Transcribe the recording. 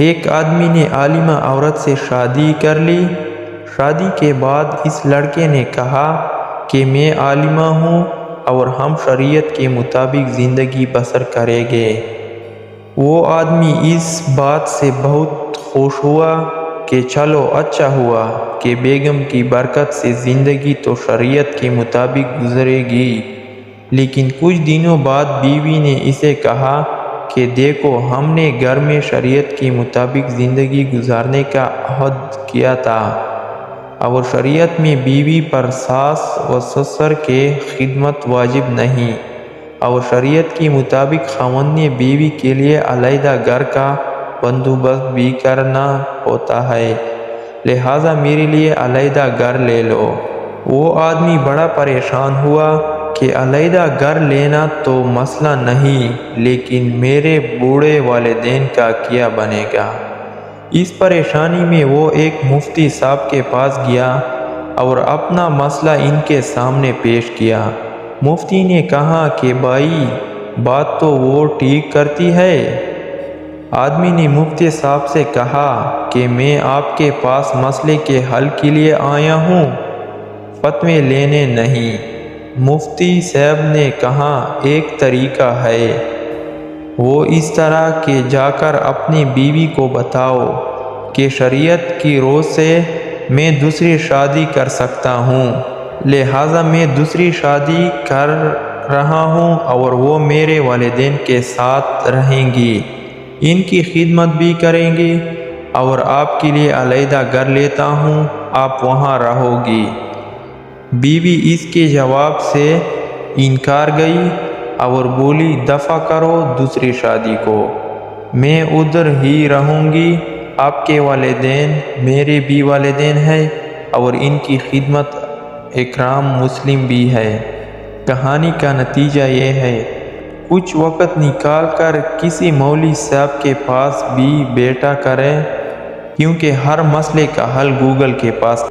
ایک آدمی نے عالمہ عورت سے شادی کر لی۔ شادی کے بعد اس لڑکے نے کہا کہ میں عالمہ ہوں اور ہم شریعت کے مطابق زندگی بسر کریں گے۔ وہ آدمی اس بات سے بہت خوش ہوا کہ چلو اچھا ہوا کہ بیگم کی برکت سے زندگی تو شریعت کے مطابق گزرے گی۔ لیکن کچھ دنوں بعد بیوی نے اسے کہا کہ دیکھو ہم نے گھر میں شریعت کے مطابق زندگی گزارنے کا عہد کیا تھا، اور شریعت میں بیوی پر ساس و سسر کے خدمت واجب نہیں، اور شریعت کے مطابق خاوند نے بیوی کے لیے علیحدہ گھر کا بندوبست بھی کرنا ہوتا ہے، لہٰذا میرے لیے علیحدہ گھر لے لو۔ وہ آدمی بڑا پریشان ہوا کہ علیحدہ گھر لینا تو مسئلہ نہیں، لیکن میرے بوڑھے والدین کا کیا بنے گا؟ اس پریشانی میں وہ ایک مفتی صاحب کے پاس گیا اور اپنا مسئلہ ان کے سامنے پیش کیا۔ مفتی نے کہا کہ بھائی بات تو وہ ٹھیک کرتی ہے۔ آدمی نے مفتی صاحب سے کہا کہ میں آپ کے پاس مسئلے کے حل کے لیے آیا ہوں، فتوے لینے نہیں۔ مفتی صاحب نے کہا ایک طریقہ ہے، وہ اس طرح کہ جا کر اپنی بیوی کو بتاؤ کہ شریعت کی روح سے میں دوسری شادی کر سکتا ہوں، لہٰذا میں دوسری شادی کر رہا ہوں اور وہ میرے والدین کے ساتھ رہیں گی، ان کی خدمت بھی کریں گی، اور آپ کے لیے علیحدہ گھر لیتا ہوں، آپ وہاں رہو گی۔ بیوی اس کے جواب سے انکار گئی اور بولی دفع کرو دوسری شادی کو، میں ادھر ہی رہوں گی، آپ کے والدین میرے بھی والدین ہیں اور ان کی خدمت اکرام مسلم بھی ہے۔ کہانی کا نتیجہ یہ ہے، کچھ وقت نکال کر کسی مولوی صاحب کے پاس بھی بیٹھا کریں، کیونکہ ہر مسئلے کا حل گوگل کے پاس